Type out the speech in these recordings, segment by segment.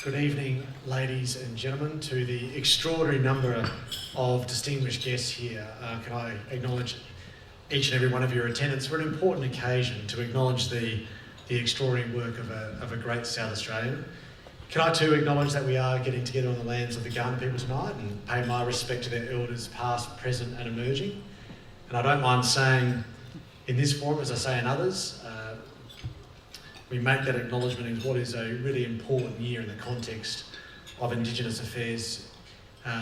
Good evening, ladies and gentlemen, to the extraordinary number of distinguished guests here. Can I acknowledge each and every one of your attendance for an important occasion to acknowledge the extraordinary work of a great South Australian. Can I too acknowledge that we are getting together on the lands of the Gun people tonight and pay my respect to their elders past, present and emerging. And I don't mind saying in this forum, as I say in others, we make that acknowledgement in what is a really important year in the context of Indigenous affairs,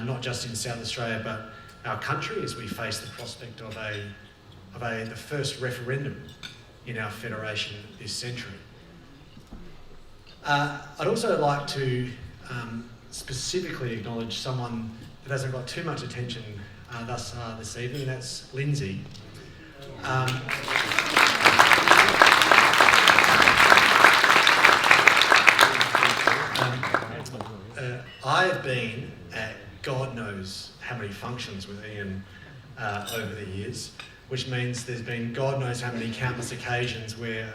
not just in South Australia, but our country, as we face the prospect of the first referendum in our federation this century. I'd also like to specifically acknowledge someone that hasn't got too much attention thus far this evening, and that's Lindsay. I've been at God knows how many functions with Ian over the years, which means there's been God knows how many countless occasions where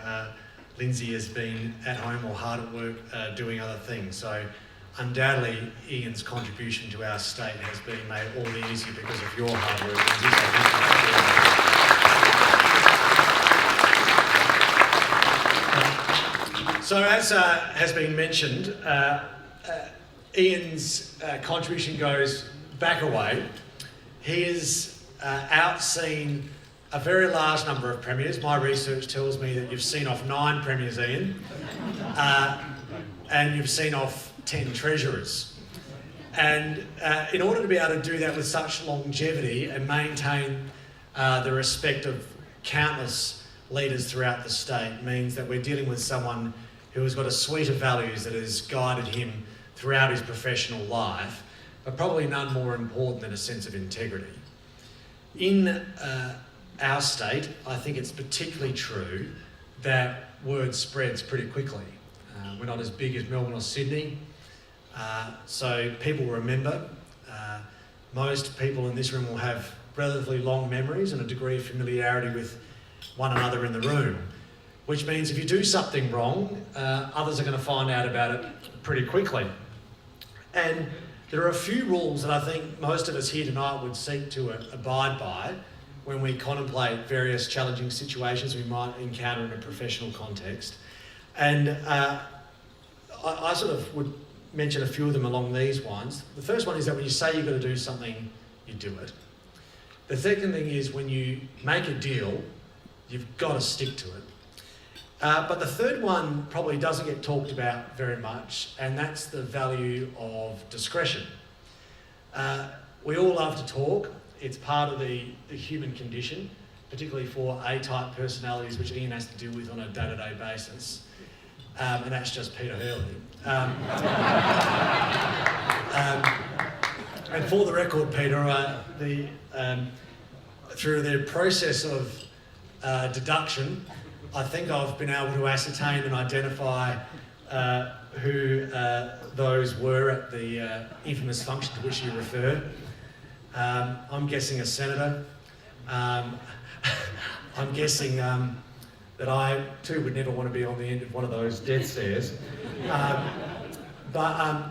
Lindsay has been at home or hard at work doing other things. So undoubtedly Ian's contribution to our state has been made all the easier because of your hard work, Lindsay. So as has been mentioned, Ian's contribution goes back a way. He has outseen a very large number of premiers. My research tells me that you've seen off 9 premiers, Ian, and you've seen off 10 treasurers. And in order to be able to do that with such longevity and maintain the respect of countless leaders throughout the state means that we're dealing with someone who has got a suite of values that has guided him throughout his professional life, but probably none more important than a sense of integrity. In our state, I think it's particularly true that word spreads pretty quickly. We're not as big as Melbourne or Sydney, so people remember. Most people in this room will have relatively long memories and a degree of familiarity with one another in the room, which means if you do something wrong, others are going to find out about it pretty quickly. And there are a few rules that I think most of us here tonight would seek to abide by when we contemplate various challenging situations we might encounter in a professional context. And I sort of would mention a few of them along these ones. The first one is that when you say you've got to do something, you do it. The second thing is when you make a deal, you've got to stick to it. But the third one probably doesn't get talked about very much, and that's the value of discretion. We all love to talk. It's part of the human condition, particularly for A-type personalities, which Ian has to deal with on a day-to-day basis. And that's just Peter Hurley. And for the record, Peter, through the process of deduction, I think I've been able to ascertain and identify who those were at the infamous function to which you refer. I'm guessing a senator. I'm guessing that I too would never want to be on the end of one of those death stairs. But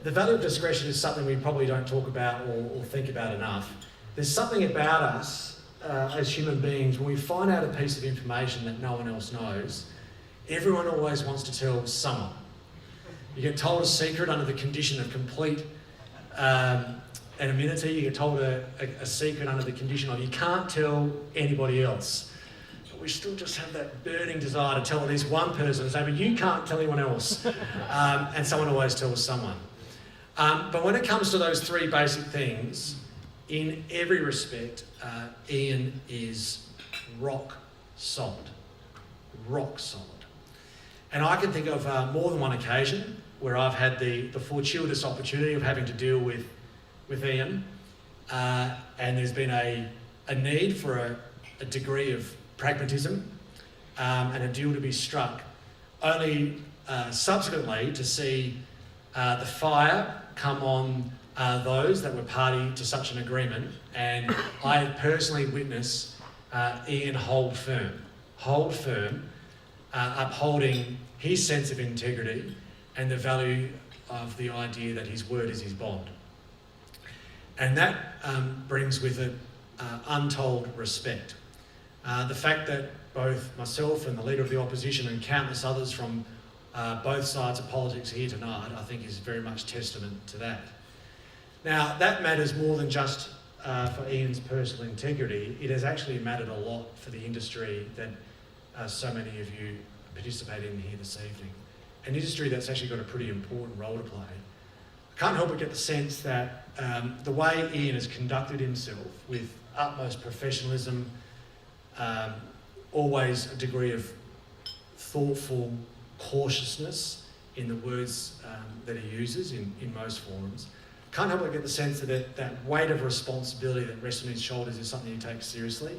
the value of discretion is something we probably don't talk about or think about enough. There's something about us as human beings, when we find out a piece of information that no one else knows, everyone always wants to tell someone. You get told a secret under the condition of complete anonymity. You get told a secret under the condition of you can't tell anybody else. But we still just have that burning desire to tell at least one person and say, but you can't tell anyone else. And someone always tells someone. But when it comes to those 3 basic things, in every respect, Ian is rock solid. Rock solid. And I can think of more than one occasion where I've had the fortuitous opportunity of having to deal with Ian, and there's been a need for a degree of pragmatism and a deal to be struck, only subsequently to see the fire come on those that were party to such an agreement, and I personally witnessed Ian hold firm, upholding his sense of integrity and the value of the idea that his word is his bond. And that brings with it untold respect. The fact that both myself and the Leader of the Opposition and countless others from both sides of politics here tonight, I think is very much testament to that. Now, that matters more than just for Ian's personal integrity. It has actually mattered a lot for the industry that so many of you participate in here this evening. An industry that's actually got a pretty important role to play. I can't help but get the sense that the way Ian has conducted himself with utmost professionalism, always a degree of thoughtful cautiousness in the words that he uses in most forums, can't help but get the sense that that weight of responsibility that rests on his shoulders is something he takes seriously.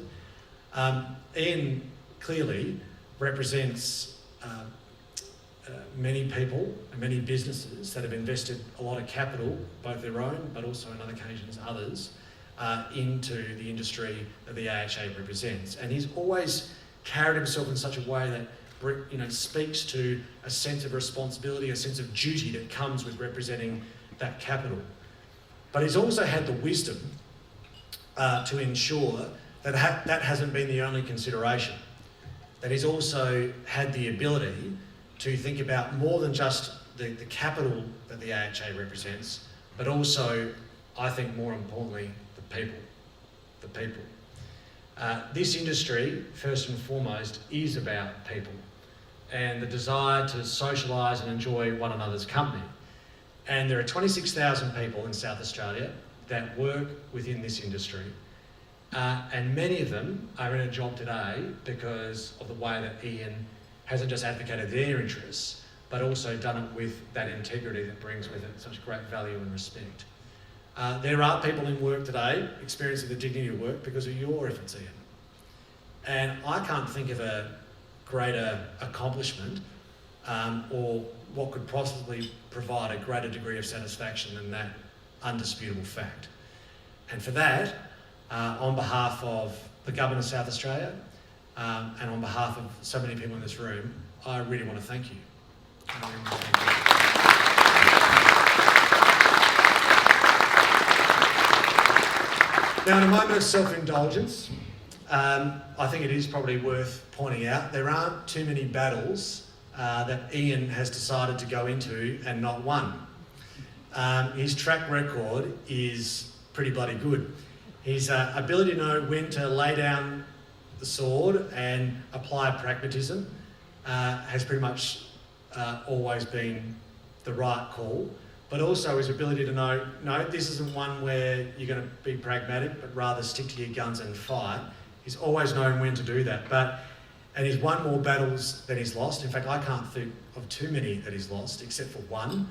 Ian clearly represents many people and many businesses that have invested a lot of capital, both their own but also on other occasions others, into the industry that the AHA represents. And he's always carried himself in such a way that speaks to a sense of responsibility, a sense of duty that comes with representing that capital. But he's also had the wisdom to ensure that that hasn't been the only consideration. That he's also had the ability to think about more than just the capital that the AHA represents, but also, I think more importantly, the people. The people. This industry, first and foremost, is about people and the desire to socialise and enjoy one another's company. And there are 26,000 people in South Australia that work within this industry. And many of them are in a job today because of the way that Ian hasn't just advocated their interests, but also done it with that integrity that brings with it such great value and respect. There are people in work today experiencing the dignity of work because of your efforts, Ian. And I can't think of a greater accomplishment or what could possibly provide a greater degree of satisfaction than that undisputable fact. And for that, on behalf of the Government of South Australia and on behalf of so many people in this room, I really want to thank you. I really want to thank you. Now, in a moment of self-indulgence, I think it is probably worth pointing out there aren't too many battles that Ian has decided to go into and not won. His track record is pretty bloody good. His ability to know when to lay down the sword and apply pragmatism has pretty much always been the right call, but also his ability to know, no, this isn't one where you're going to be pragmatic, but rather stick to your guns and fight. He's always known when to do that. And he's won more battles than he's lost. In fact, I can't think of too many that he's lost, except for one,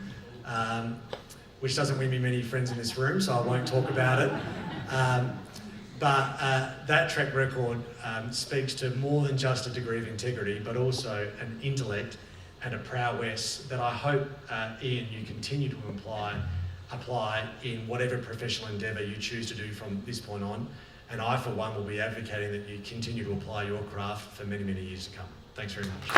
which doesn't win me many friends in this room, so I won't talk about it. But that track record speaks to more than just a degree of integrity, but also an intellect and a prowess that I hope, Ian, you continue to apply in whatever professional endeavour you choose to do from this point on. And I, for one, will be advocating that you continue to apply your craft for many, many years to come. Thanks very much.